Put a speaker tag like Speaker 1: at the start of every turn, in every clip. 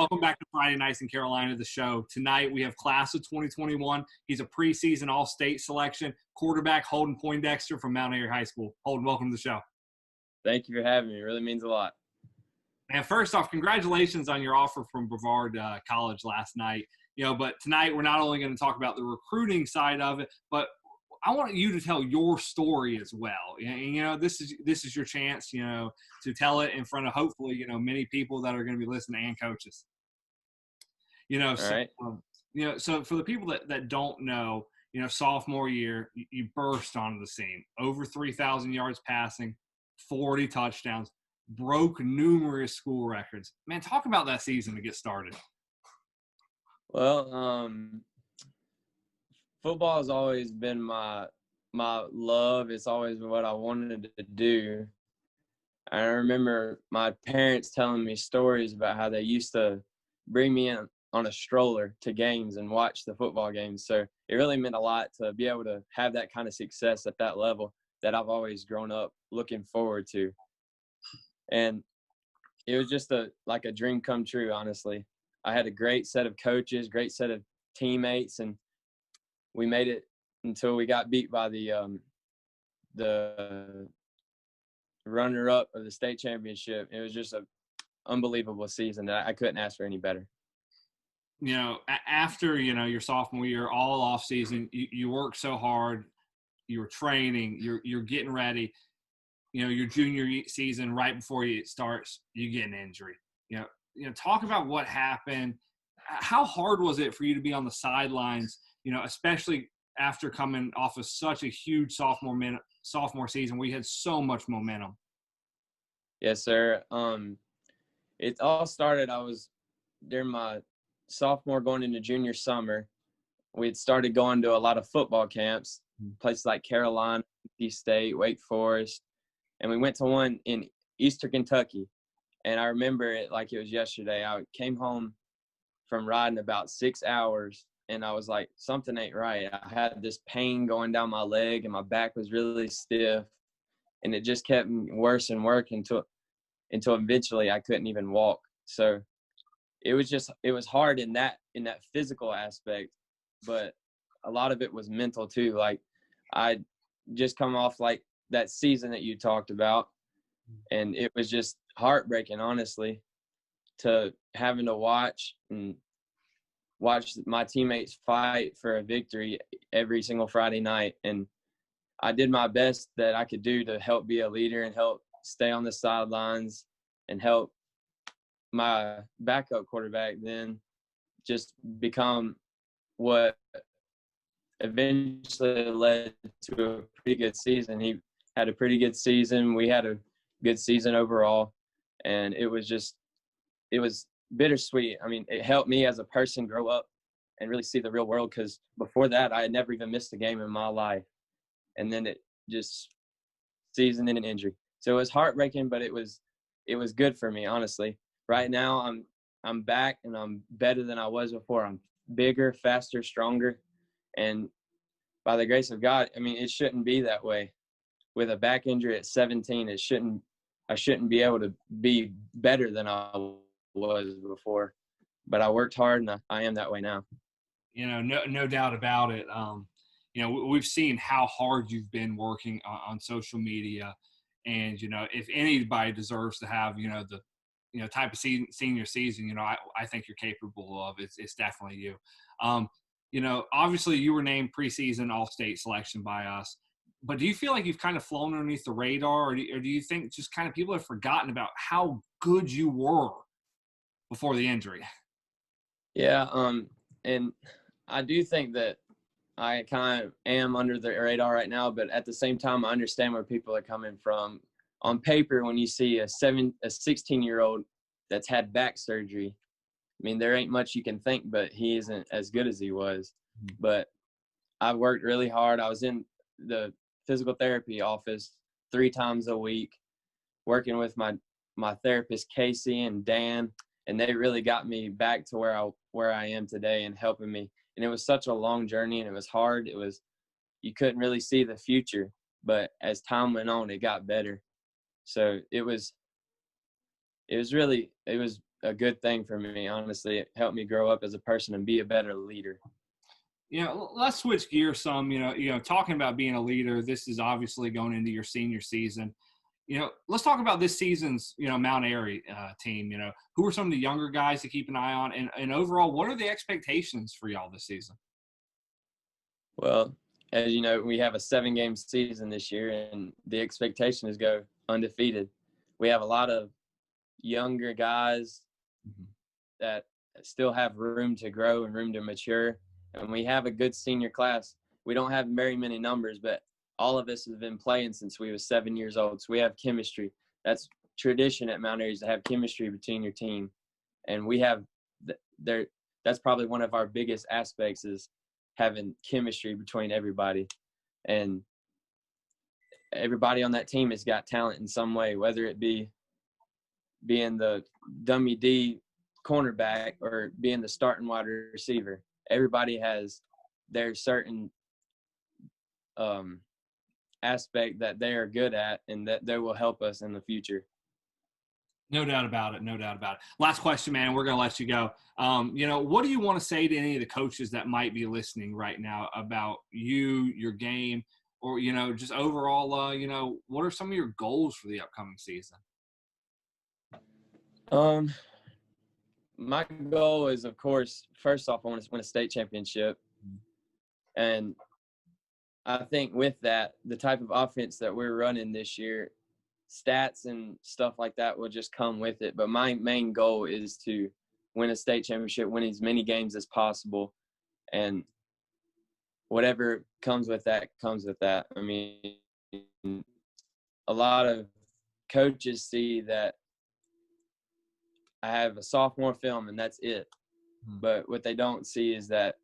Speaker 1: Welcome back to Friday Nights in Carolina, the show. Tonight we have class of 2021. He's a preseason all-state selection, quarterback Holden Poindexter from Mount Airy High School. Holden, welcome to the show.
Speaker 2: Thank you for having me. It really means a lot.
Speaker 1: And first off, congratulations on your offer from Brevard College last night. But tonight we're not only going to talk about the recruiting side of it, but I want you to tell your story as well. This is your chance, to tell it in front of hopefully, many people that are going to be listening and coaches. So for the people that don't know, sophomore year, you burst onto the scene. Over 3,000 yards passing, 40 touchdowns, broke numerous school records. Man, talk about that season to get started.
Speaker 2: Well, football has always been my love. It's always what I wanted to do. I remember my parents telling me stories about how they used to bring me in on a stroller to games and watch the football games. So it really meant a lot to be able to have that kind of success at that level that I've always grown up looking forward to. And it was just like a dream come true, honestly. I had a great set of coaches, great set of teammates, and we made it until we got beat by the runner-up of the state championship. It was just an unbelievable season that I couldn't ask for any better.
Speaker 1: After, your sophomore year, all off season, you worked so hard, you were training, you're getting ready. Your junior season, right before it starts, you get an injury. Talk about what happened. How hard was it for you to be on the sidelines, especially after coming off of such a huge sophomore season where you had so much momentum?
Speaker 2: Yes, sir. It all started, I was during my sophomore going into junior summer. We had started going to a lot of football camps, places like Carolina, NC State, Wake Forest, and we went to one in Eastern Kentucky. And I remember it like it was yesterday. I came home from riding about 6 hours, and I was like, something ain't right. I had this pain going down my leg, and my back was really stiff, and it just kept worse and worse until eventually I couldn't even walk. So it was hard in that physical aspect, but a lot of it was mental too. Like I just come off like that season that you talked about, and it was just heartbreaking, honestly, to having to watch my teammates fight for a victory every single Friday night. And I did my best that I could do to help be a leader and help stay on the sidelines and help my backup quarterback then just become what eventually led to a pretty good season. He had a pretty good season. We had a good season overall, and it was bittersweet. I mean, it helped me as a person grow up and really see the real world, because before that I had never even missed a game in my life, and then it just season in an injury. So it was heartbreaking, but it was good for me, honestly. Right now I'm back, and I'm better than I was before. I'm bigger, faster, stronger, and by the grace of God, I mean, it shouldn't be that way. With a back injury at 17, I shouldn't be able to be better than I was before. But I worked hard, and I am that way now.
Speaker 1: No doubt about it. We've seen how hard you've been working on social media, and if anybody deserves to have the type of senior season, I think you're capable of. It's definitely you. Obviously you were named preseason all-state selection by us, but do you feel like you've kind of flown underneath the radar, or do you think just kind of people have forgotten about how good you were before the injury?
Speaker 2: Yeah. And I do think that I kind of am under the radar right now, but at the same time, I understand where people are coming from. On paper, when you see a 16-year-old that's had back surgery, I mean, there ain't much you can think, but he isn't as good as he was. But I've worked really hard. I was in the physical therapy office 3 times a week, working with my therapist, Casey and Dan, and they really got me back to where I am today and helping me. And it was such a long journey, and it was hard. You couldn't really see the future, but as time went on, it got better. So it was a good thing for me. Honestly, it helped me grow up as a person and be a better leader.
Speaker 1: Let's switch gears some. Talking about being a leader, this is obviously going into your senior season. Let's talk about this season's, Mount Airy team. Who are some of the younger guys to keep an eye on? And overall, what are the expectations for y'all this season?
Speaker 2: Well, as you know, we have a 7-game season this year, and the expectation is go undefeated. We have a lot of younger guys that still have room to grow and room to mature, and we have a good senior class. We don't have very many numbers, but all of us have been playing since we were 7 years old, so we have chemistry. That's tradition at Mount Airy, to have chemistry between your team, and we have there. That's probably one of our biggest aspects, is having chemistry between everybody. And everybody on that team has got talent in some way, whether it be being the dummy D cornerback or being the starting wide receiver. Everybody has their certain aspect that they are good at, and that they will help us in the future.
Speaker 1: No doubt about it. No doubt about it. Last question, man. We're going to let you go. What do you want to say to any of the coaches that might be listening right now about you, your game, or, just overall, what are some of your goals for the upcoming season?
Speaker 2: My goal is, of course, first off, I want to win a state championship. And I think with that, the type of offense that we're running this year, stats and stuff like that will just come with it. But my main goal is to win a state championship, win as many games as possible, and whatever comes with that comes with that. I mean, a lot of coaches see that I have a sophomore film and that's it. But what they don't see is that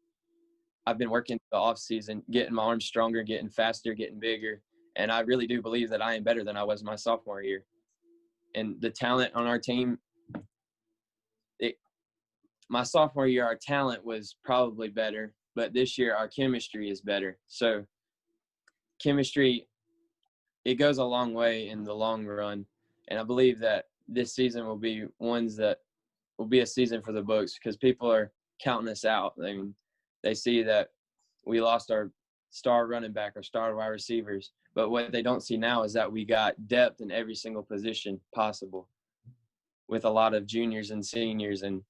Speaker 2: I've been working the off season, getting my arms stronger, getting faster, getting bigger. And I really do believe that I am better than I was my sophomore year. And the talent on our team, my sophomore year, our talent was probably better, but this year our chemistry is better. So chemistry, it goes a long way in the long run. And I believe that this season will be a season for the books, because people are counting us out. I mean, they see that we lost our star running back, our star wide receivers. But what they don't see now is that we got depth in every single position possible, with a lot of juniors and seniors, and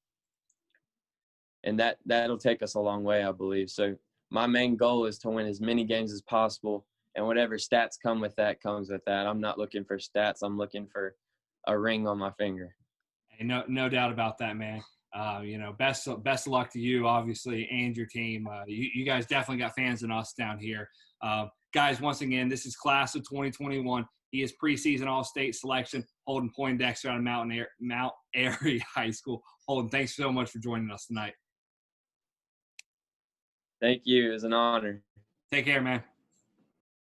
Speaker 2: that'll take us a long way, I believe. So my main goal is to win as many games as possible, and whatever stats come with that comes with that. I'm not looking for stats. I'm looking for a ring on my finger.
Speaker 1: Hey, no doubt about that, man. Best of luck to you, obviously, and your team. You guys definitely got fans in us down here. Guys, once again, this is class of 2021. He is preseason All-State selection, Holden Poindexter out of Mount Airy High School. Holden, thanks so much for joining us tonight.
Speaker 2: Thank you. It was an honor.
Speaker 1: Take care, man.